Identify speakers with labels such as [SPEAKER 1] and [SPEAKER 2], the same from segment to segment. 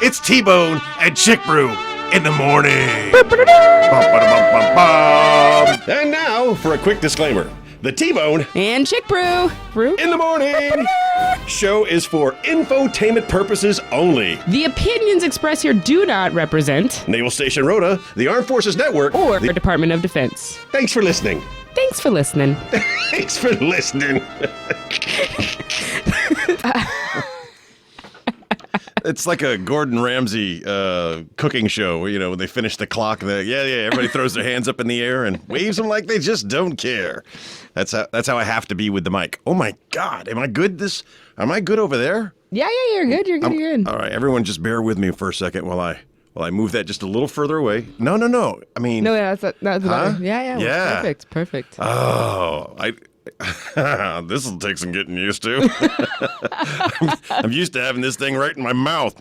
[SPEAKER 1] It's T-Bone and Chick Brew in the morning. And now for a quick disclaimer. The T-Bone
[SPEAKER 2] and Chick Brew
[SPEAKER 1] in the morning show is for infotainment purposes only.
[SPEAKER 2] The opinions expressed here do not represent
[SPEAKER 1] Naval Station Rhoda, the Armed Forces Network,
[SPEAKER 2] or the Department of Defense.
[SPEAKER 1] Thanks for listening.
[SPEAKER 2] Thanks for listening.
[SPEAKER 1] Thanks for listening. It's like a Gordon Ramsay cooking show where, when they finish the clock, everybody throws their hands up in the air and waves them like they just don't care. That's how I have to be with the mic. Oh my God, am I good over there?
[SPEAKER 2] Yeah, you're good. You're good.
[SPEAKER 1] All right, everyone, just bear with me for a second while I move that just a little further away. No. I mean,
[SPEAKER 2] no, that's
[SPEAKER 1] huh?
[SPEAKER 2] Yeah. Perfect.
[SPEAKER 1] Oh, this will take some getting used to. I'm used to having this thing right in my mouth.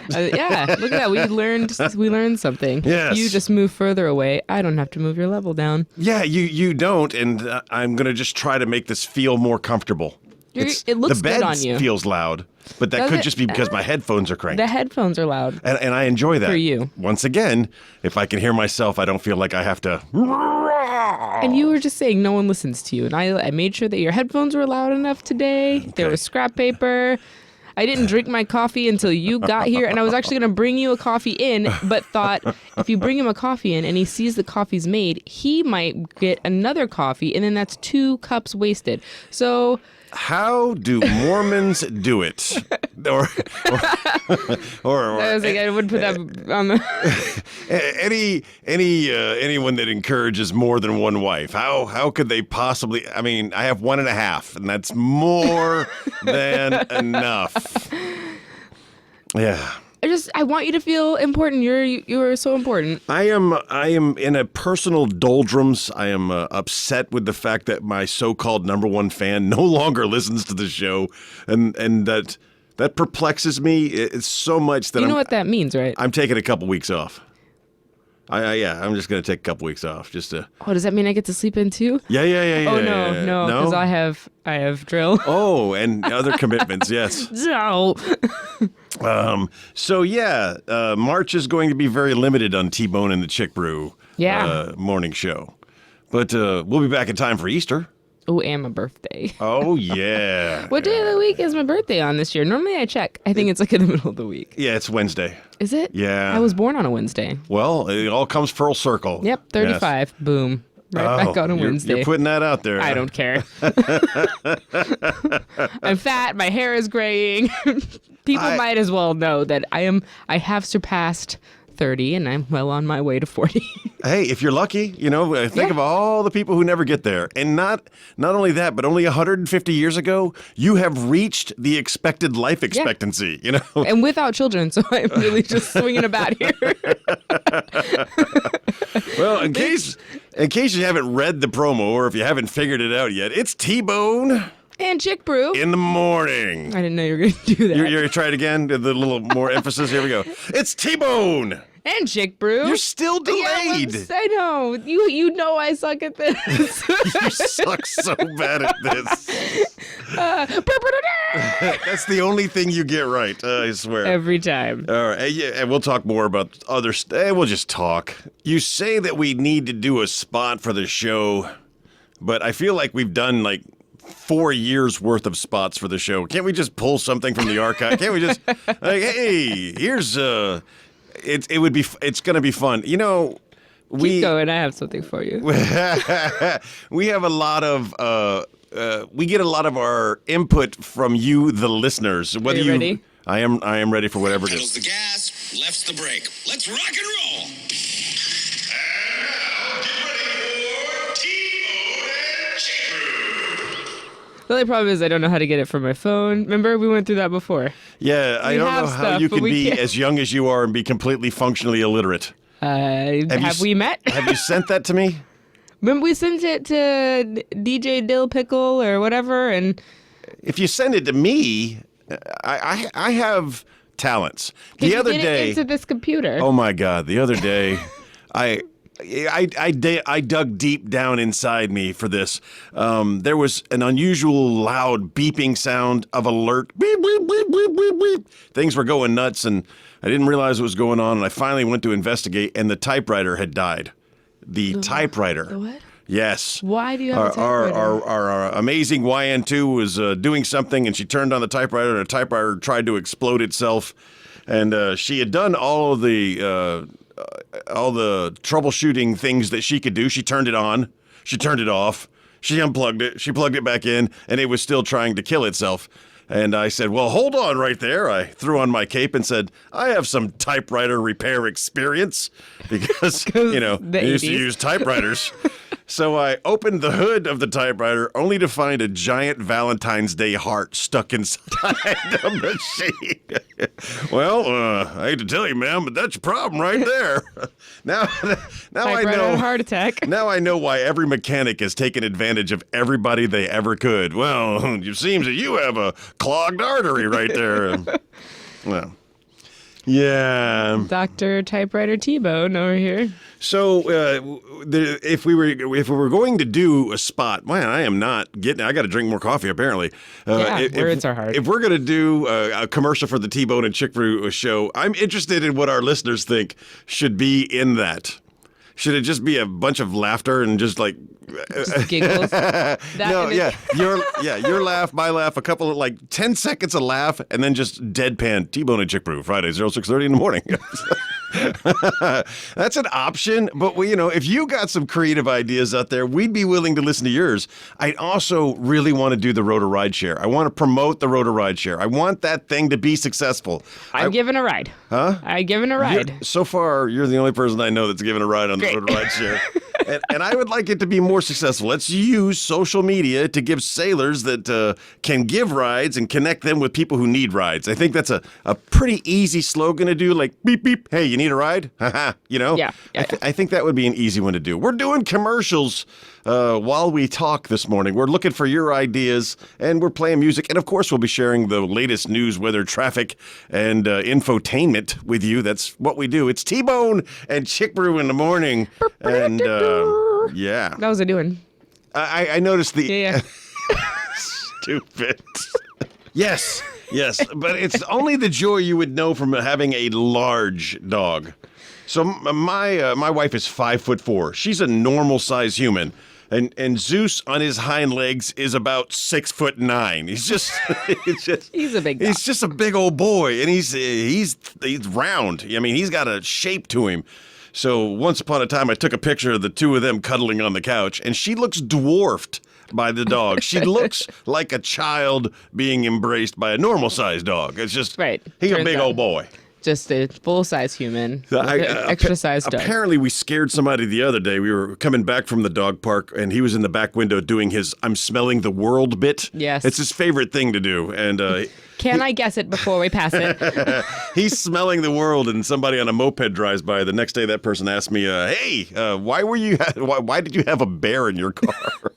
[SPEAKER 2] Yeah, look at that. We learned something.
[SPEAKER 1] Yes.
[SPEAKER 2] You just move further away. I don't have to move your level down.
[SPEAKER 1] Yeah, you don't, and I'm going to just try to make this feel more comfortable.
[SPEAKER 2] It looks good on you.
[SPEAKER 1] The bed feels loud, but that could just be because my headphones are cranked.
[SPEAKER 2] The headphones are loud.
[SPEAKER 1] And I enjoy that.
[SPEAKER 2] For you.
[SPEAKER 1] Once again, if I can hear myself, I don't feel like I have to...
[SPEAKER 2] And you were just saying no one listens to you. And I made sure that your headphones were loud enough today. Okay. There was scrap paper. I didn't drink my coffee until you got here. And I was actually going to bring you a coffee in, but thought if you bring him a coffee in and he sees the coffee's made, he might get another coffee. And then that's 2 cups wasted. So...
[SPEAKER 1] How do Mormons do it? Or
[SPEAKER 2] I was like, I would put that on the
[SPEAKER 1] anyone that encourages more than one wife. How could they possibly? I mean, I have 1.5, and that's more than enough. Yeah.
[SPEAKER 2] I want you to feel important. You're so important.
[SPEAKER 1] I am in a personal doldrums. I am upset with the fact that my so-called #1 fan no longer listens to the show, and that perplexes me. It's so much that
[SPEAKER 2] you know what that means, right?
[SPEAKER 1] I'm taking a couple weeks off. I'm just gonna take a couple weeks off just to.
[SPEAKER 2] Oh, does that mean I get to sleep in too?
[SPEAKER 1] Yeah.
[SPEAKER 2] Oh no, because I have drill.
[SPEAKER 1] Oh, and other commitments. Yes.
[SPEAKER 2] No.
[SPEAKER 1] So March is going to be very limited on T-Bone and the Chick Brew. Morning show, but we'll be back in time for Easter.
[SPEAKER 2] Oh, and my birthday.
[SPEAKER 1] Oh, yeah.
[SPEAKER 2] What day of the week is my birthday on this year? Normally I check. I think it's like in the middle of the week.
[SPEAKER 1] Yeah, it's Wednesday.
[SPEAKER 2] Is it?
[SPEAKER 1] Yeah.
[SPEAKER 2] I was born on a Wednesday.
[SPEAKER 1] Well, it all comes full circle.
[SPEAKER 2] Yep, 35. Yes. Boom. Right back on a Wednesday.
[SPEAKER 1] You're putting that out there.
[SPEAKER 2] I don't care. I'm fat. My hair is graying. People might as well know that I have surpassed 30 and I'm well on my way to 40.
[SPEAKER 1] Hey, if you're lucky, think of all the people who never get there. And not only that, but only 150 years ago, you have reached the expected life expectancy,
[SPEAKER 2] And without children, so I'm really just swinging about here.
[SPEAKER 1] Well, in case you haven't read the promo or if you haven't figured it out yet, it's T-Bone
[SPEAKER 2] and Chick Brew
[SPEAKER 1] in the morning.
[SPEAKER 2] I didn't know you were going to do that.
[SPEAKER 1] You're going to try it again with a little more emphasis. Here we go. It's T-Bone
[SPEAKER 2] and Chick Brew.
[SPEAKER 1] You're still delayed.
[SPEAKER 2] Yeah, I know. You know I suck at this.
[SPEAKER 1] You suck so bad at this. That's the only thing you get right, I swear.
[SPEAKER 2] Every time.
[SPEAKER 1] All right, and we'll talk more about other stuff. We'll just talk. You say that we need to do a spot for the show, but I feel like we've done 4 years worth of spots for the show. Can't we just pull something from the archive? Can't we just hey, here's it's going to be fun.
[SPEAKER 2] Keep going. I have something for you.
[SPEAKER 1] We have a lot of we get a lot of our input from you, the listeners.
[SPEAKER 2] Are you ready?
[SPEAKER 1] I am ready for whatever it is.
[SPEAKER 3] Pedals the gas, left's the brake. Let's rock and roll. And now, get ready for T-Bone and Chick Brew.
[SPEAKER 2] The only problem is I don't know how to get it from my phone. Remember, we went through that before.
[SPEAKER 1] Yeah, I don't know how you can be as young as you are and be completely functionally illiterate.
[SPEAKER 2] Have we met?
[SPEAKER 1] Have you sent that to me?
[SPEAKER 2] Remember we sent it to DJ Dill Pickle or whatever, and
[SPEAKER 1] if you send it to me, I have talents. The other day
[SPEAKER 2] into this computer.
[SPEAKER 1] Oh my God! The other day, I dug deep down inside me for this. There was an unusual loud beeping sound of alert. Beep, beep, beep, beep, beep, beep. Things were going nuts, and I didn't realize what was going on, and I finally went to investigate, and the typewriter had died. The typewriter.
[SPEAKER 2] The what?
[SPEAKER 1] Yes.
[SPEAKER 2] Why do you have a typewriter?
[SPEAKER 1] Our amazing YN2 was doing something, and she turned on the typewriter, and the typewriter tried to explode itself. And she had done all the troubleshooting things that she could do. She turned it on. She turned it off. She unplugged it. She plugged it back in, and it was still trying to kill itself. And I said, well, hold on right there. I threw on my cape and said, I have some typewriter repair experience because, you know, I used to use typewriters. So I opened the hood of the typewriter only to find a giant Valentine's Day heart stuck inside the machine. Well, I hate to tell you, ma'am, but that's your problem right there. Now I know.
[SPEAKER 2] Had a heart attack.
[SPEAKER 1] Now I know why every mechanic has taken advantage of everybody they ever could. Well, it seems that you have a clogged artery right there. Well, yeah.
[SPEAKER 2] Dr. Typewriter T-Bone over here.
[SPEAKER 1] So, if we were going to do a spot, man, I am not getting. I got to drink more coffee. Apparently,
[SPEAKER 2] words are hard.
[SPEAKER 1] If we're going to do a commercial for the T-Bone and Chick Brew show, I'm interested in what our listeners think should be in that. Should it just be a bunch of laughter and just like
[SPEAKER 2] just giggles?
[SPEAKER 1] Your laugh, my laugh, a couple of like 10 seconds of laugh, and then just deadpan T-Bone and Chick Brew Friday 06:30 in the morning. That's an option, but if you got some creative ideas out there, we'd be willing to listen to yours. I also really want to do the Rotor Ride Share. I want to promote the Rotor Ride Share. I want that thing to be successful.
[SPEAKER 2] I'm giving a ride.
[SPEAKER 1] Huh?
[SPEAKER 2] I'm giving a ride.
[SPEAKER 1] So far, you're the only person I know that's given a ride on the Rotor Ride Share. And I would like it to be more successful. Let's use social media to give sailors that can give rides and connect them with people who need rides. I think that's a pretty easy slogan to do, like beep, beep, hey, you need a ride? Haha,
[SPEAKER 2] Yeah.
[SPEAKER 1] I think that would be an easy one to do. We're doing commercials while we talk this morning. We're looking for your ideas, and we're playing music. And, of course, we'll be sharing the latest news, weather, traffic, and infotainment with you. That's what we do. It's T-Bone and Chick Brew in the morning. And, yeah.
[SPEAKER 2] That was I doing.
[SPEAKER 1] I noticed the...
[SPEAKER 2] Yeah.
[SPEAKER 1] Stupid. Yes, but it's only the joy you would know from having a large dog. So my wife is 5'4". She's a normal size human, and Zeus on his hind legs is about 6'9". He's
[SPEAKER 2] a big dog.
[SPEAKER 1] He's just a big old boy, and he's round. I mean, he's got a shape to him. So once upon a time, I took a picture of the two of them cuddling on the couch, and she looks dwarfed by the dog. She looks like a child being embraced by a normal-sized dog. It's just,
[SPEAKER 2] right.
[SPEAKER 1] He's a big old boy.
[SPEAKER 2] Just a full-size human, extra-sized dog.
[SPEAKER 1] Apparently, we scared somebody the other day. We were coming back from the dog park, and he was in the back window doing his "I'm smelling the world" bit.
[SPEAKER 2] Yes.
[SPEAKER 1] It's his favorite thing to do. And
[SPEAKER 2] Can I guess it before we pass it?
[SPEAKER 1] He's smelling the world, and somebody on a moped drives by. The next day, that person asked me, "Hey, why did you have a bear in your car?"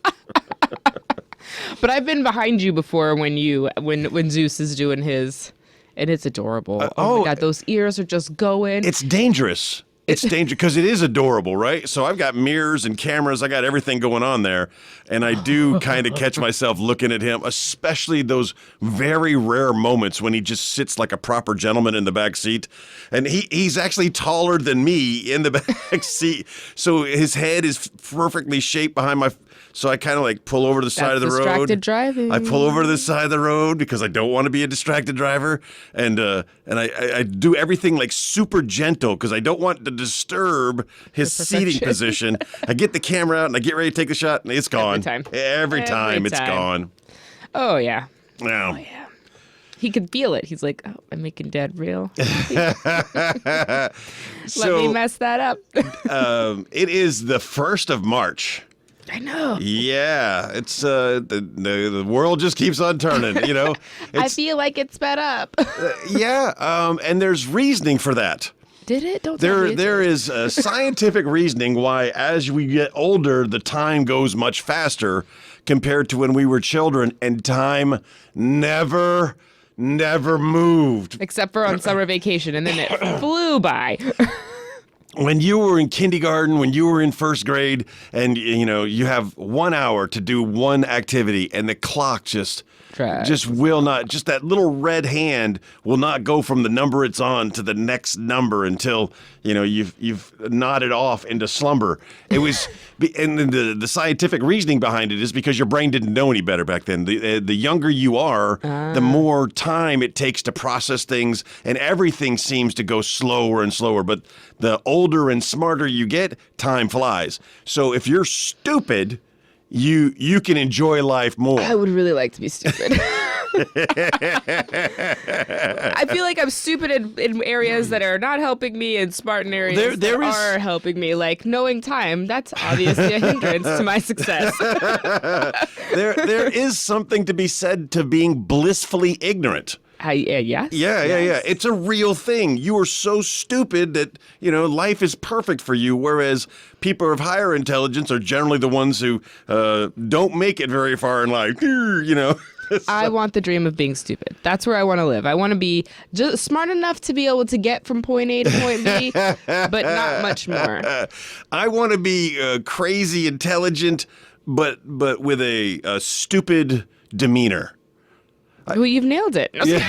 [SPEAKER 2] But I've been behind you before when Zeus is doing his. And it's adorable. Oh my God, those ears are just going.
[SPEAKER 1] It's dangerous. It's dangerous because it is adorable, right? So I've got mirrors and cameras. I got everything going on there. And I do kind of catch myself looking at him, especially those very rare moments when he just sits like a proper gentleman in the back seat. And he's actually taller than me in the back seat. So his head is perfectly shaped behind my... So I kind of like pull over to the side of the road.
[SPEAKER 2] Distracted driving.
[SPEAKER 1] I pull over to the side of the road because I don't want to be a distracted driver, and I do everything like super gentle because I don't want to disturb his seating position. I get the camera out and I get ready to take the shot, and it's gone. Every time it's gone.
[SPEAKER 2] Oh yeah.
[SPEAKER 1] Yeah.
[SPEAKER 2] Oh yeah. He could feel it. He's like, "Oh, I'm making Dad real. Let me mess that up."
[SPEAKER 1] It is the 1st of March.
[SPEAKER 2] I know.
[SPEAKER 1] Yeah, it's the world just keeps on turning.
[SPEAKER 2] I feel like it's sped up.
[SPEAKER 1] And there's reasoning for that.
[SPEAKER 2] Did it? Don't tell me.
[SPEAKER 1] There is scientific reasoning why, as we get older, the time goes much faster compared to when we were children, and time never moved.
[SPEAKER 2] Except for on summer vacation, and then it flew by.
[SPEAKER 1] when you were in kindergarten, when you were in first grade, and you have 1 hour to do one activity, and the clock just will not, just that little red hand will not go from the number it's on to the next number until you've nodded off into slumber. It was, and the scientific reasoning behind it is because your brain didn't know any better back then. The younger you are, the more time it takes to process things, and everything seems to go slower and slower. But the older and smarter you get, time flies. So if you're stupid, you can enjoy life more.
[SPEAKER 2] I would really like to be stupid. I feel like I'm stupid in areas that are not helping me and smart in areas that are helping me. Like knowing time, that's obviously a hindrance to my success.
[SPEAKER 1] There is something to be said to being blissfully ignorant.
[SPEAKER 2] Yes.
[SPEAKER 1] Yeah. It's a real thing. You are so stupid that, life is perfect for you, whereas people of higher intelligence are generally the ones who don't make it very far in life,
[SPEAKER 2] I want the dream of being stupid. That's where I want to live. I want to be just smart enough to be able to get from point A to point B, but not much more.
[SPEAKER 1] I want to be crazy intelligent, but with a stupid demeanor.
[SPEAKER 2] Well, you've nailed it.
[SPEAKER 1] Yeah.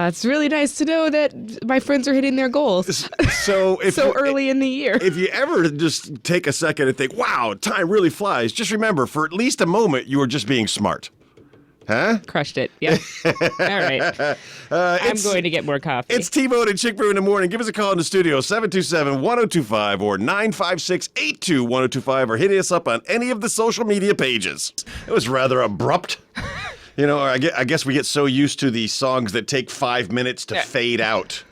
[SPEAKER 2] It's really nice to know that my friends are hitting their goals
[SPEAKER 1] so
[SPEAKER 2] early in the year.
[SPEAKER 1] If you ever just take a second and think, wow, time really flies, just remember, for at least a moment, you were just being smart. Huh?
[SPEAKER 2] Crushed it. Yeah. All right. I'm going to get more coffee.
[SPEAKER 1] It's T-Bone and Chick Brew in the morning. Give us a call in the studio, 727-1025 or 956-82-1025, or hit us up on any of the social media pages. It was rather abrupt. I guess we get so used to these songs that take 5 minutes to fade out.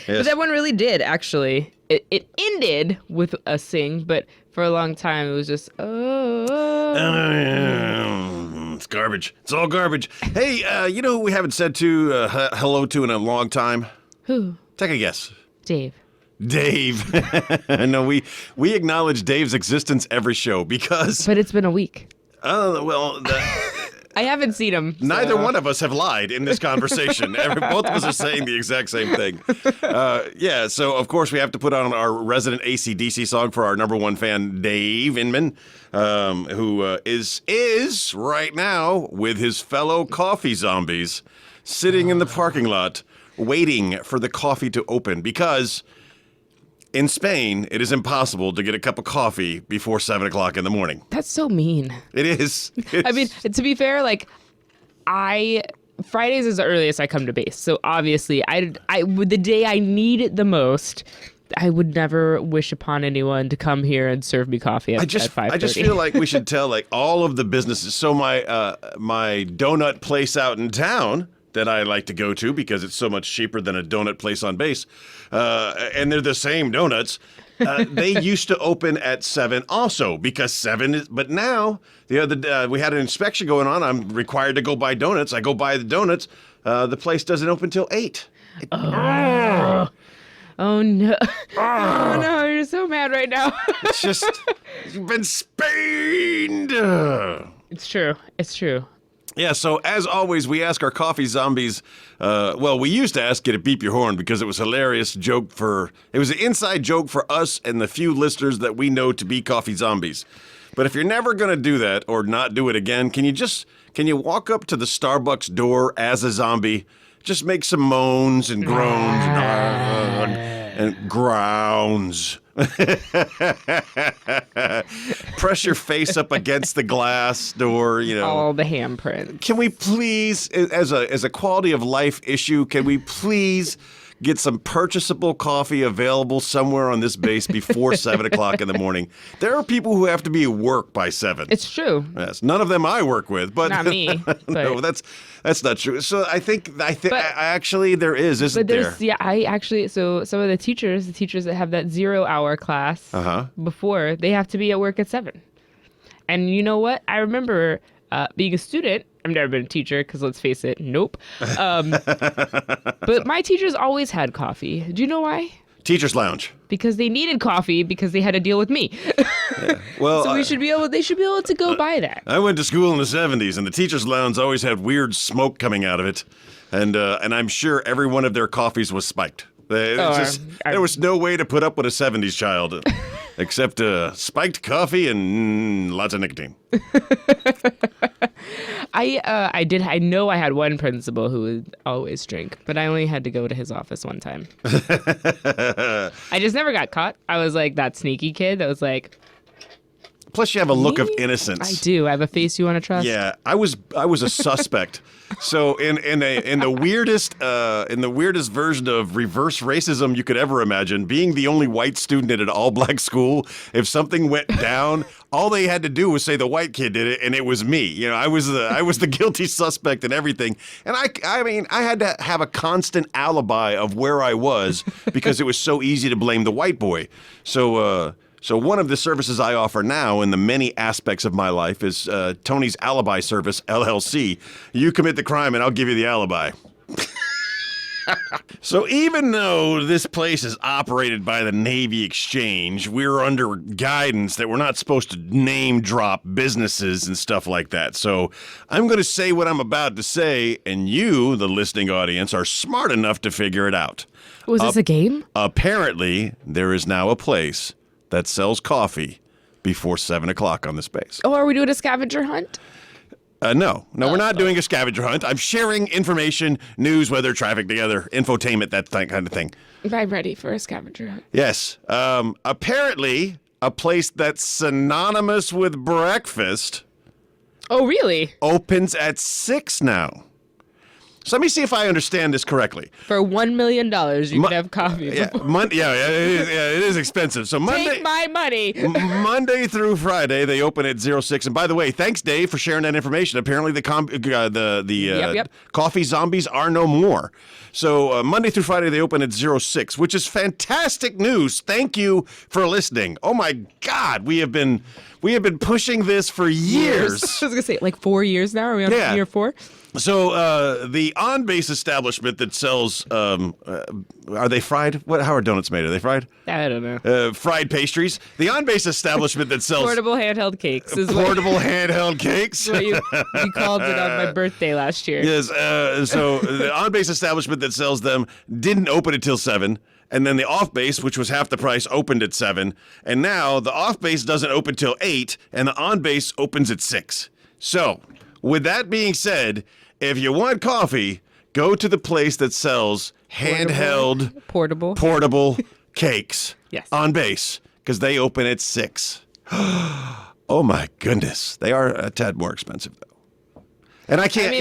[SPEAKER 1] Yes.
[SPEAKER 2] But that one really did, actually. It ended with a sing, but for a long time it was just,
[SPEAKER 1] It's garbage. It's all garbage. Hey, who we haven't said hello to in a long time?
[SPEAKER 2] Who?
[SPEAKER 1] Take a guess.
[SPEAKER 2] Dave.
[SPEAKER 1] No, we acknowledge Dave's existence every show because...
[SPEAKER 2] But it's been a week.
[SPEAKER 1] I
[SPEAKER 2] haven't seen him. So.
[SPEAKER 1] Neither one of us have lied in this conversation. Both of us are saying the exact same thing. So of course we have to put on our resident AC/DC song for our number one fan, Dave Inman, who is right now with his fellow coffee zombies sitting in the parking lot waiting for the coffee to open because... in Spain, it is impossible to get a cup of coffee before 7 o'clock in the morning.
[SPEAKER 2] That's so mean.
[SPEAKER 1] It is.
[SPEAKER 2] I mean, to be fair, Fridays is the earliest I come to base. So obviously, the day I need it the most, I would never wish upon anyone to come here and serve me coffee at 5:30.
[SPEAKER 1] I just feel like we should tell all of the businesses. So my donut place out in town that I like to go to because it's so much cheaper than a donut place on base. And they're the same donuts. They used to open at 7 also because 7 is, but now we had an inspection going on. I'm required to go buy donuts. I go buy the donuts. The place doesn't open till 8.
[SPEAKER 2] Oh no. Oh no, you're so mad right now.
[SPEAKER 1] It's just, you've been spained.
[SPEAKER 2] It's true.
[SPEAKER 1] Yeah, so as always, we ask our coffee zombies, we used to ask you to beep your horn because it was a hilarious joke it was an inside joke for us and the few listeners that we know to be coffee zombies. But if you're never going to do that or not do it again, can you walk up to the Starbucks door as a zombie, just make some moans and groans and grounds. Press your face up against the glass door,
[SPEAKER 2] all the handprints.
[SPEAKER 1] Can we please, as a quality of life issue, can we please get some purchasable coffee available somewhere on this base before 7 o'clock in the morning? There are people who have to be at work by 7.
[SPEAKER 2] It's true.
[SPEAKER 1] Yes, none of them I work with, but
[SPEAKER 2] not me.
[SPEAKER 1] No, that's not true. So I think actually there is, isn't there?
[SPEAKER 2] Yeah, so some of the teachers that have that 0 hour class before, they have to be at work at 7. And you know what? I remember being a student. I've never been a teacher because let's face it, nope. But my teachers always had coffee. Do you know why?
[SPEAKER 1] Teacher's lounge.
[SPEAKER 2] Because they needed coffee because they had to deal with me.
[SPEAKER 1] Yeah. Well,
[SPEAKER 2] so they should be able to go buy that.
[SPEAKER 1] I went to school in the 70s and the teacher's lounge always had weird smoke coming out of it. and I'm sure every one of their coffees was spiked. There was no way to put up with a 70s child except spiked coffee and lots of nicotine.
[SPEAKER 2] I know I had one principal who would always drink, but I only had to go to his office one time. I just never got caught. I was like that sneaky kid that was like.
[SPEAKER 1] Plus, you have a look of innocence.
[SPEAKER 2] I do. I have a face you want to trust.
[SPEAKER 1] Yeah, I was a suspect. So in the weirdest version of reverse racism you could ever imagine, being the only white student at an all-black school, if something went down, all they had to do was say the white kid did it, and it was me. You know, I was the guilty suspect in everything, and I mean, I had to have a constant alibi of where I was because it was so easy to blame the white boy. So one of the services I offer now in the many aspects of my life is Tony's Alibi Service, LLC. You commit the crime and I'll give you the alibi. So even though this place is operated by the Navy Exchange, we're under guidance that we're not supposed to name drop businesses and stuff like that. So I'm going to say what I'm about to say, and you, the listening audience, are smart enough to figure it out.
[SPEAKER 2] Was this a game?
[SPEAKER 1] Apparently, there is now a place that sells coffee before 7 o'clock on the space.
[SPEAKER 2] Oh, are we doing a scavenger hunt?
[SPEAKER 1] No, we're not doing a scavenger hunt. I'm sharing information, news, weather, traffic together, infotainment, that kind of thing.
[SPEAKER 2] I'm ready for a scavenger hunt.
[SPEAKER 1] Yes. Apparently, a place that's synonymous with breakfast.
[SPEAKER 2] Oh, really?
[SPEAKER 1] Opens at 6 now. So let me see if I understand this correctly.
[SPEAKER 2] For $1 million, you can have coffee.
[SPEAKER 1] Yeah, it is expensive. So
[SPEAKER 2] Take my money.
[SPEAKER 1] Monday through Friday, they open at 06. And by the way, thanks, Dave, for sharing that information. Apparently, the coffee zombies are no more. So Monday through Friday, they open at 06, which is fantastic news. Thank you for listening. Oh my God, we have been pushing this for years.
[SPEAKER 2] I was gonna say like 4 years now. Are we on year 4?
[SPEAKER 1] So the on-base establishment that sells, are they fried? How are donuts made? Are they fried?
[SPEAKER 2] I don't know.
[SPEAKER 1] Fried pastries. The on-base establishment that sells
[SPEAKER 2] portable handheld cakes.
[SPEAKER 1] Handheld cakes.
[SPEAKER 2] What you called it on my birthday last year.
[SPEAKER 1] Yes. So the on-base establishment that sells them didn't open until 7. And then the off-base, which was half the price, opened at 7. And now the off-base doesn't open till 8, and the on-base opens at 6. So, with that being said, if you want coffee, go to the place that sells handheld, portable cakes on base, because they open at 6. Oh my goodness. They are a tad more expensive, though. And I can't,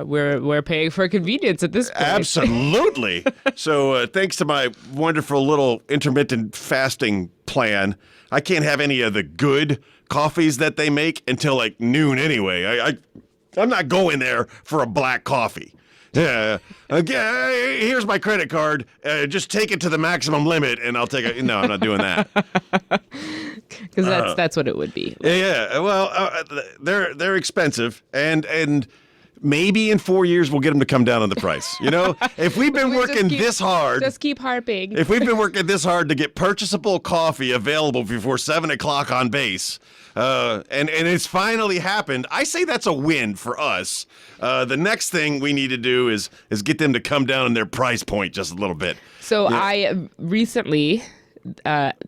[SPEAKER 2] we're paying for convenience at this point.
[SPEAKER 1] Absolutely. So thanks to my wonderful little intermittent fasting plan, I can't have any of the good coffees that they make until like noon anyway. I'm not going there for a black coffee. Yeah. Okay, here's my credit card. Just take it to the maximum limit, and I'll take it. No, I'm not doing that.
[SPEAKER 2] Because that's what it would be.
[SPEAKER 1] Yeah. Well, they're expensive, and maybe in 4 years we'll get them to come down on the price. You know, if we've been working this hard,
[SPEAKER 2] just keep harping.
[SPEAKER 1] If we've been working this hard to get purchasable coffee available before 7 o'clock on base, and it's finally happened, I say that's a win for us. The next thing we need to do is get them to come down on their price point just a little bit.
[SPEAKER 2] So I recently.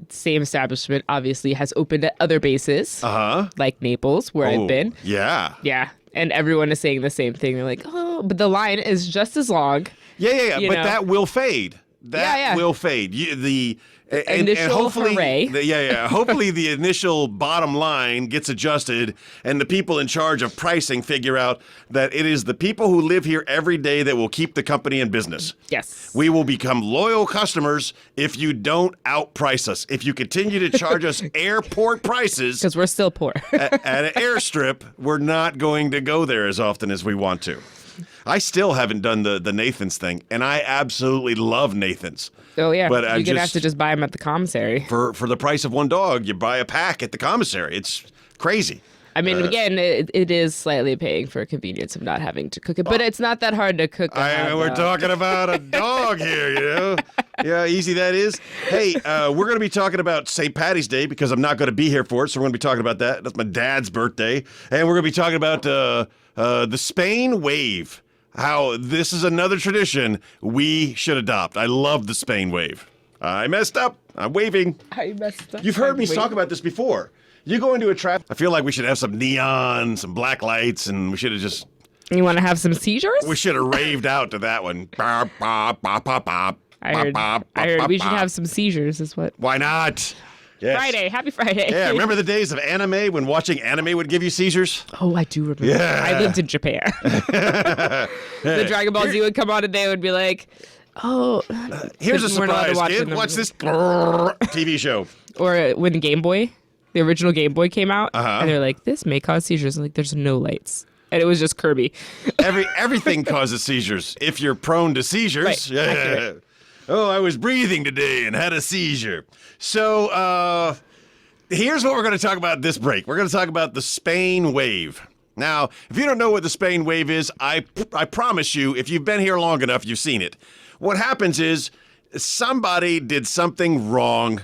[SPEAKER 2] Same establishment obviously has opened at other bases, like Naples, where I've been. Yeah, and everyone is saying the same thing. They're like, oh, but the line is just as long.
[SPEAKER 1] Yeah. But that will fade. That will fade. And hopefully, hopefully the initial bottom line gets adjusted, and the people in charge of pricing figure out that it is the people who live here every day that will keep the company in business.
[SPEAKER 2] Yes.
[SPEAKER 1] We will become loyal customers if you don't outprice us. If you continue to charge us airport prices,
[SPEAKER 2] because we're still poor.
[SPEAKER 1] at an airstrip, we're not going to go there as often as we want to. I still haven't done the Nathan's thing, and I absolutely love Nathan's.
[SPEAKER 2] Oh, yeah.
[SPEAKER 1] But
[SPEAKER 2] you're going to have to just buy them at the commissary.
[SPEAKER 1] For the price of one dog, you buy a pack at the commissary. It's crazy.
[SPEAKER 2] I mean, again, it is slightly paying for convenience of not having to cook it, but it's not that hard to cook.
[SPEAKER 1] We're talking about a dog here, you know? Yeah, how easy that is. Hey, we're going to be talking about St. Patty's Day because I'm not going to be here for it, so we're going to be talking about that. That's my dad's birthday. And we're going to be talking about the Spain wave. how this is another tradition we should adopt. I love the Spain wave. I messed up. I'm waving.
[SPEAKER 2] I messed up.
[SPEAKER 1] You've heard me talk about this before. You go into a traffic. I feel like we should have some neon, some black lights, and we should have just.
[SPEAKER 2] You want to have some seizures?
[SPEAKER 1] We should have raved out to that one. Bop, bop, bop, bop, bop,
[SPEAKER 2] I heard we should have some seizures, is what.
[SPEAKER 1] Why not? Yes.
[SPEAKER 2] Friday. Happy Friday.
[SPEAKER 1] Yeah, remember the days of anime when watching anime would give you seizures?
[SPEAKER 2] Oh, I do remember.
[SPEAKER 1] Yeah.
[SPEAKER 2] I lived in Japan. The Dragon Ball Z would come on and they would be like, oh.
[SPEAKER 1] Here's a
[SPEAKER 2] we're not allowed to
[SPEAKER 1] surprise,
[SPEAKER 2] watch
[SPEAKER 1] kid.
[SPEAKER 2] it.
[SPEAKER 1] Watch this TV show.
[SPEAKER 2] Or when Game Boy, the original Game Boy came out,
[SPEAKER 1] Uh-huh.
[SPEAKER 2] and they're like, this may cause seizures. I'm like, there's no lights. And it was just Kirby.
[SPEAKER 1] Everything causes seizures if you're prone to seizures.
[SPEAKER 2] Right,
[SPEAKER 1] Yeah.
[SPEAKER 2] accurate.
[SPEAKER 1] Oh, I was breathing today and had a seizure. So here's what we're going to talk about this break. We're going to talk about the Spain wave. Now, if you don't know what the Spain wave is, I promise you, if you've been here long enough, you've seen it. What happens is somebody did something wrong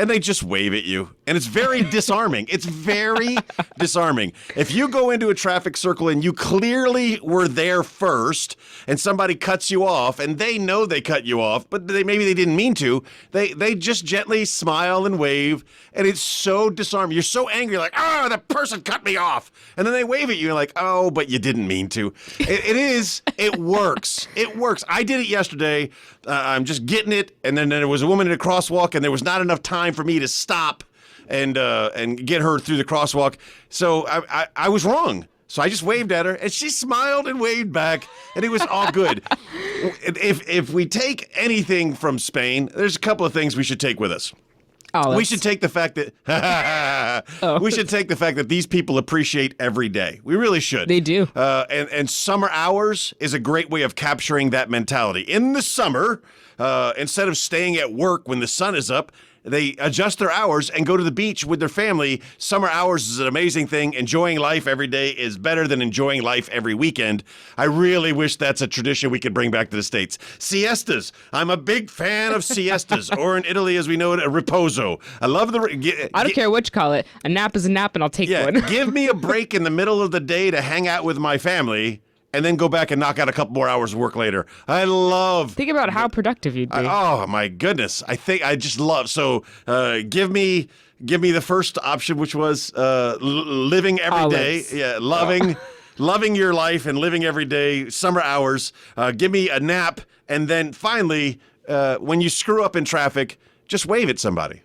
[SPEAKER 1] and they just wave at you. And it's very disarming. It's very disarming. If you go into a traffic circle and you clearly were there first and somebody cuts you off and they know they cut you off, but maybe they didn't mean to, they just gently smile and wave, and it's so disarming. You're so angry, like, oh, the person cut me off. And then they wave at you and you're like, oh, but you didn't mean to. It works. It works. I did it yesterday. I'm just getting it, and then there was a woman in a crosswalk and there was not enough time for me to stop and get her through the crosswalk. So I was wrong. So I just waved at her, and she smiled and waved back, and it was all good. If we take anything from Spain, there's a couple of things we should take with us. We should take the fact that we should take the fact that these people appreciate every day. We really should.
[SPEAKER 2] They do.
[SPEAKER 1] And summer hours is a great way of capturing that mentality. In the summer, instead of staying at work when the sun is up, they adjust their hours and go to the beach with their family. Summer hours is an amazing thing. Enjoying life every day is better than enjoying life every weekend. I really wish that's a tradition we could bring back to the States. Siestas. I'm a big fan of siestas, or in Italy, as we know it, a riposo. I love the...
[SPEAKER 2] I don't care what you call it. A nap is a nap, and I'll take one.
[SPEAKER 1] Give me a break in the middle of the day to hang out with my family, and then go back and knock out a couple more hours of work later. I love...
[SPEAKER 2] Think about how productive you'd be.
[SPEAKER 1] Oh, my goodness. I just love... So give me the first option, which was living every day. Yeah, loving your life and living every day, summer hours. Give me a nap. And then finally, when you screw up in traffic, just wave at somebody.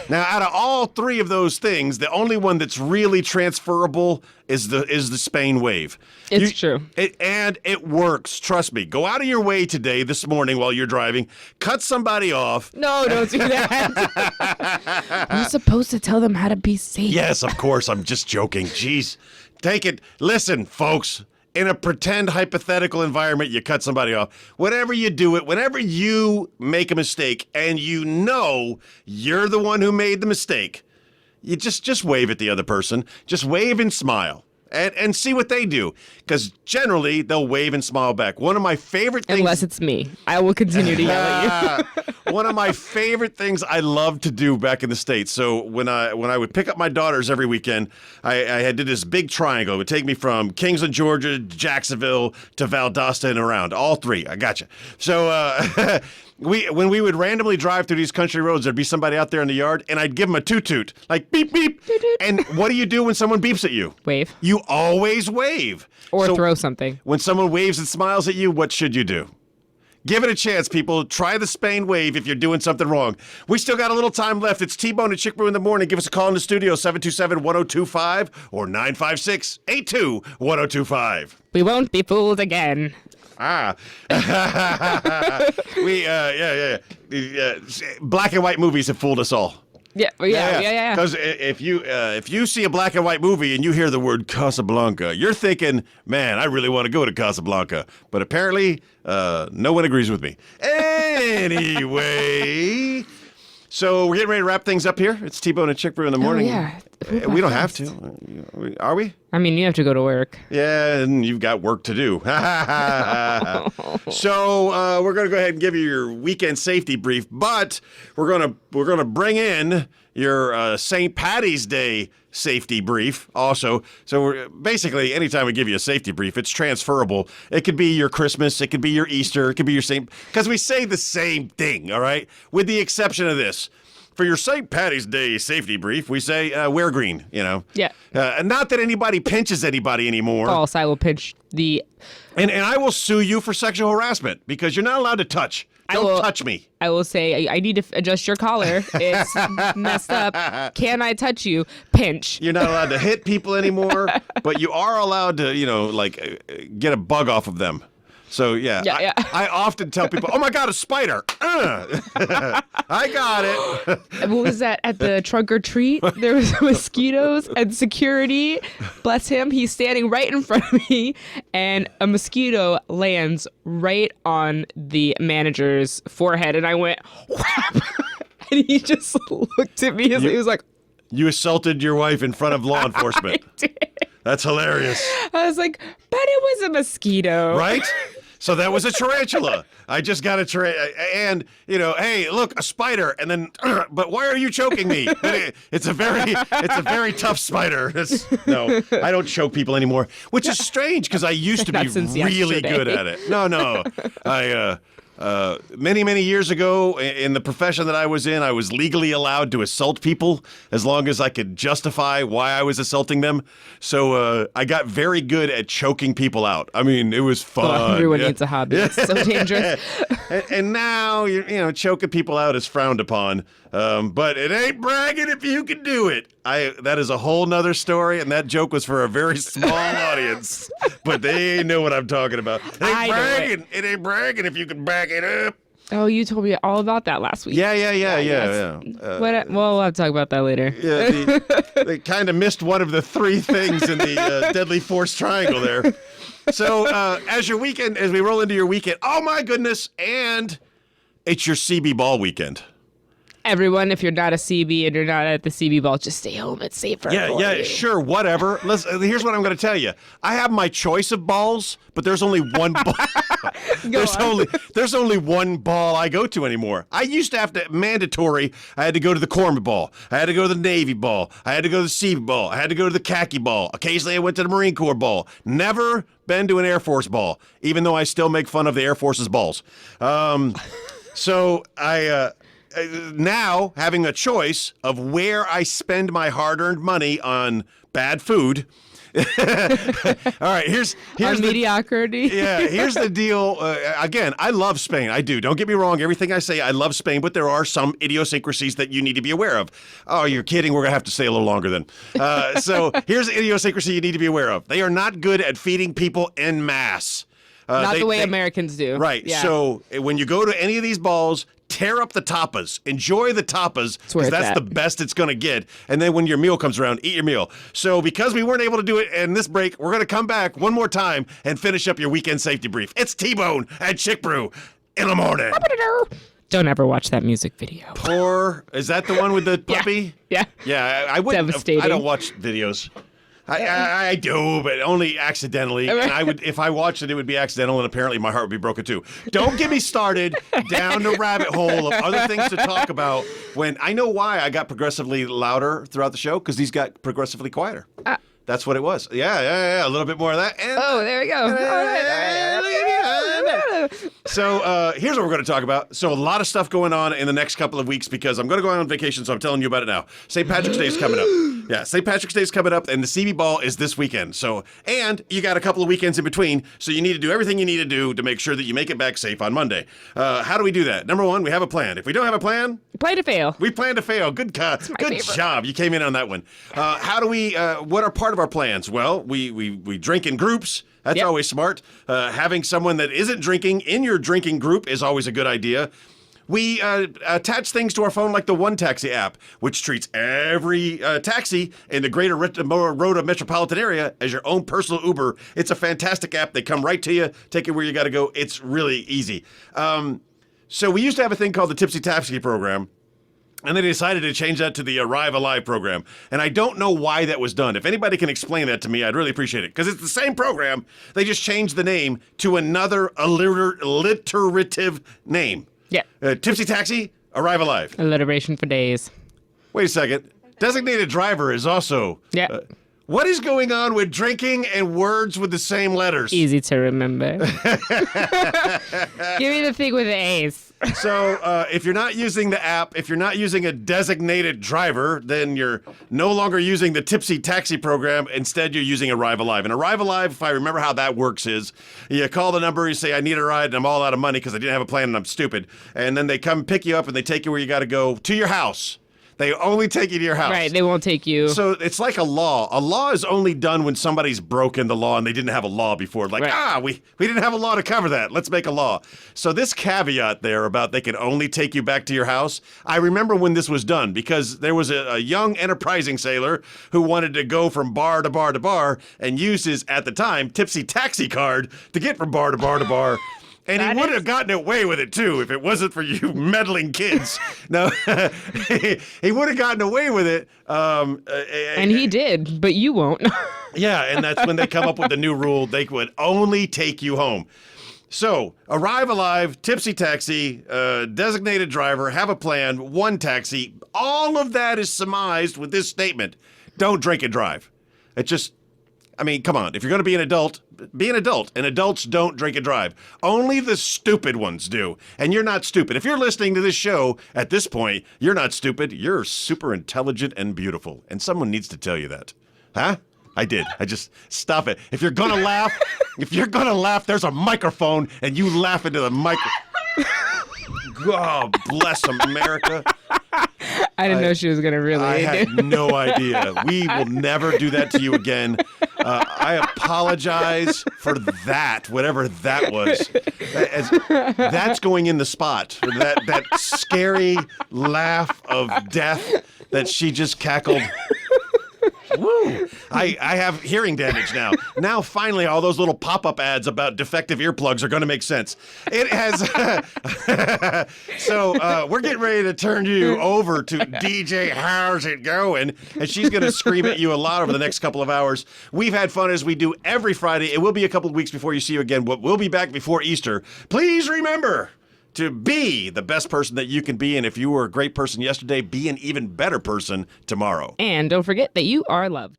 [SPEAKER 1] Now, out of all three of those things, the only one that's really transferable is the Spain wave.
[SPEAKER 2] It's true.
[SPEAKER 1] And it works. Trust me. Go out of your way today, this morning, while you're driving. Cut somebody off.
[SPEAKER 2] No, don't do that. I'm supposed to tell them how to be safe.
[SPEAKER 1] Yes, of course. I'm just joking. Jeez. Take it. Listen, folks. In a pretend hypothetical environment, you cut somebody off. Whenever you do it, whenever you make a mistake and you know you're the one who made the mistake, you just wave at the other person. Just wave and smile. And see what they do. Because generally, they'll wave and smile back. One of my favorite things...
[SPEAKER 2] Unless it's me. I will continue to yell at you.
[SPEAKER 1] One of my favorite things I love to do back in the States. So when I would pick up my daughters every weekend, I did this big triangle. It would take me from Kingsland, Georgia, Jacksonville, to Valdosta and around. All three. I got you. So... when we would randomly drive through these country roads, there'd be somebody out there in the yard, and I'd give them a toot-toot, like beep, beep. And what do you do when someone beeps at you?
[SPEAKER 2] Wave.
[SPEAKER 1] You always wave.
[SPEAKER 2] Or
[SPEAKER 1] So
[SPEAKER 2] throw something.
[SPEAKER 1] when someone waves and smiles at you, what should you do? Give it a chance, people. Try the Spain wave if you're doing something wrong. We still got a little time left. It's T-Bone and Chick Brew in the morning. Give us a call in the studio, 727-1025 or 956-82-1025.
[SPEAKER 2] We won't be fooled again.
[SPEAKER 1] Black and white movies have fooled us all.
[SPEAKER 2] Yeah.
[SPEAKER 1] Because if you see a black and white movie and you hear the word Casablanca, you're thinking, man, I really want to go to Casablanca. But apparently, no one agrees with me. Anyway, so we're getting ready to wrap things up here. It's T-Bone and Chick Brew in the morning.
[SPEAKER 2] Oh, yeah.
[SPEAKER 1] We don't have to. Are we?
[SPEAKER 2] I mean, you have to go to work.
[SPEAKER 1] Yeah, and you've got work to do. So we're gonna go ahead and give you your weekend safety brief, but we're gonna bring in your St. Patty's Day safety brief also. So we're basically, anytime we give you a safety brief, it's transferable. It could be your Christmas, it could be your Easter, it could be your because we say the same thing, all right? With the exception of this. For your St. Patty's Day safety brief, we say wear green, you know.
[SPEAKER 2] Yeah.
[SPEAKER 1] And not that anybody pinches anybody anymore.
[SPEAKER 2] False. I will pinch the.
[SPEAKER 1] And I will sue you for sexual harassment because you're not allowed to touch. Don't touch me.
[SPEAKER 2] I will say I need to adjust your collar. It's messed up. Can I touch you? Pinch.
[SPEAKER 1] You're not allowed to hit people anymore, but you are allowed to, get a bug off of them. So, yeah. I often tell people, oh, my God, a spider. I got it.
[SPEAKER 2] What was that? At the trunk or treat, there was mosquitoes and security. Bless him. He's standing right in front of me, and a mosquito lands right on the manager's forehead. And I went, whap! And he just looked at me. He was like,
[SPEAKER 1] you assaulted your wife in front of law enforcement.
[SPEAKER 2] I did.
[SPEAKER 1] That's hilarious.
[SPEAKER 2] I was like, but it was a mosquito.
[SPEAKER 1] Right? So that was a tarantula. I just got a tarantula. And, hey, look, a spider. And then, but why are you choking me? It's a very tough spider. No, I don't choke people anymore, which is strange because I used to be really good at it. No. Many, many years ago, in the profession that I was in, I was legally allowed to assault people as long as I could justify why I was assaulting them. So I got very good at choking people out. I mean, it was fun.
[SPEAKER 2] Oh, everyone needs a hobby. It's so dangerous.
[SPEAKER 1] and now, choking people out is frowned upon. But it ain't bragging if you can do it. That is a whole nother story, and that joke was for a very small audience. But they know what I'm talking about. It ain't bragging if you can back it up.
[SPEAKER 2] Oh, you told me all about that last week.
[SPEAKER 1] Yeah.
[SPEAKER 2] We'll have to talk about that later.
[SPEAKER 1] Yeah, they kind of missed one of the three things in the deadly force triangle there. So as we roll into your weekend, oh my goodness, and it's your CB ball weekend.
[SPEAKER 2] Everyone, if you're not a CB and you're not at the CB ball, just stay home. It's safer.
[SPEAKER 1] Yeah, sure, whatever. Here's what I'm going to tell you. I have my choice of balls, but there's only one ball. There's only one ball I go to anymore. I used to have to mandatory. I had to go to the corn ball. I had to go to the Navy ball. I had to go to the CB ball. I had to go to the khaki ball. Occasionally, I went to the Marine Corps ball. Never been to an Air Force ball, even though I still make fun of the Air Force's balls. So I. Now, having a choice of where I spend my hard-earned money on bad food. All right, here's
[SPEAKER 2] mediocrity.
[SPEAKER 1] Here's the deal. Again, I love Spain. I do. Don't get me wrong. Everything I say, I love Spain, but there are some idiosyncrasies that you need to be aware of. Oh, you're kidding. We're going to have to stay a little longer then. So here's the idiosyncrasy you need to be aware of. They are not good at feeding people en masse.
[SPEAKER 2] Not the way Americans do.
[SPEAKER 1] Right.
[SPEAKER 2] Yeah.
[SPEAKER 1] So when you go to any of these balls, tear up the tapas. Enjoy the tapas because that's the best it's going to get. And then when your meal comes around, eat your meal. So because we weren't able to do it in this break, we're going to come back one more time and finish up your weekend safety brief. It's T-Bone and Chick Brew in the morning.
[SPEAKER 2] Don't ever watch that music video.
[SPEAKER 1] Or is that the one with the puppy?
[SPEAKER 2] Yeah.
[SPEAKER 1] Yeah, I wouldn't.
[SPEAKER 2] Devastating.
[SPEAKER 1] I don't watch videos. I do, but only accidentally. And I would, if I watched it, it would be accidental, and apparently my heart would be broken too. Don't get me started down the rabbit hole of other things to talk about. When I know why I got progressively louder throughout the show, because these got progressively quieter. That's what it was. Yeah. A little bit more of that. And,
[SPEAKER 2] there we go. All right.
[SPEAKER 1] So here's what we're going to talk about. So a lot of stuff going on in the next couple of weeks because I'm going to go on vacation, so I'm telling you about it now. St. Patrick's Day is coming up. Yeah, St. Patrick's Day is coming up, and the CB Ball is this weekend. So, and you got a couple of weekends in between, so you need to do everything you need to do to make sure that you make it back safe on Monday. How do we do that? Number one, we have a plan. If we don't have a plan,
[SPEAKER 2] plan to fail.
[SPEAKER 1] We plan to fail. Good
[SPEAKER 2] favorite.
[SPEAKER 1] job. You came in on that one. How do we? What are part of our plans? Well, we drink in groups. That's always smart. Having someone that isn't drinking in your drinking group is always a good idea. We attach things to our phone like the One Taxi app, which treats every taxi in the greater Rota metropolitan area as your own personal Uber. It's a fantastic app. They come right to you, take you where you got to go. It's really easy. So we used to have a thing called the Tipsy Taxi program. And they decided to change that to the Arrive Alive program. And I don't know why that was done. If anybody can explain that to me, I'd really appreciate it. Because it's the same program. They just changed the name to another alliterative name.
[SPEAKER 2] Yeah.
[SPEAKER 1] Tipsy Taxi, Arrive Alive.
[SPEAKER 2] Alliteration for days.
[SPEAKER 1] Wait a second. Designated driver is also...
[SPEAKER 2] Yeah.
[SPEAKER 1] What is going on with drinking and words with the same letters?
[SPEAKER 2] Easy to remember. Give me the thing with the A's.
[SPEAKER 1] So if you're not using the app, if you're not using a designated driver, then you're no longer using the Tipsy Taxi program. Instead, you're using Arrive Alive. And Arrive Alive, if I remember how that works, is you call the number, you say, I need a ride, and I'm all out of money because I didn't have a plan and I'm stupid. And then they come pick you up and they take you where you got to go to your house. They only take you to your house.
[SPEAKER 2] Right, they won't take you.
[SPEAKER 1] So it's like a law. A law is only done when somebody's broken the law and they didn't have a law before. Like,
[SPEAKER 2] right.
[SPEAKER 1] we didn't have a law to cover that. Let's make a law. So this caveat there about they can only take you back to your house, I remember when this was done because there was a young enterprising sailor who wanted to go from bar to bar to bar and use his, at the time, Tipsy Taxi card to get from bar to bar to bar. And he would have gotten away with it, too, if it wasn't for you meddling kids. No, he would have gotten away with it.
[SPEAKER 2] And he did, but you won't.
[SPEAKER 1] Yeah, and that's when they come up with the new rule. They would only take you home. So, Arrive Alive, Tipsy Taxi, designated driver, have a plan, one taxi. All of that is surmised with this statement. Don't drink and drive. It just... I mean, come on. If you're going to be an adult, be an adult. And adults don't drink and drive. Only the stupid ones do. And you're not stupid. If you're listening to this show at this point, you're not stupid. You're super intelligent and beautiful. And someone needs to tell you that. Huh? I did. I just stop it. If you're going to laugh, there's a microphone and you laugh into the mic. God bless America.
[SPEAKER 2] I didn't know she was going to really.
[SPEAKER 1] I had no idea. We will never do that to you again. I apologize for that, whatever that was. That's going in the spot. That scary laugh of death that she just cackled. Woo! I have hearing damage now. Now, finally, all those little pop-up ads about defective earplugs are going to make sense. It has... So, we're getting ready to turn you over to DJ How's It Going? And she's going to scream at you a lot over the next couple of hours. We've had fun as we do every Friday. It will be a couple of weeks before you see you again, but we'll be back before Easter. Please remember to be the best person that you can be. And if you were a great person yesterday, be an even better person tomorrow.
[SPEAKER 2] And don't forget that you are loved.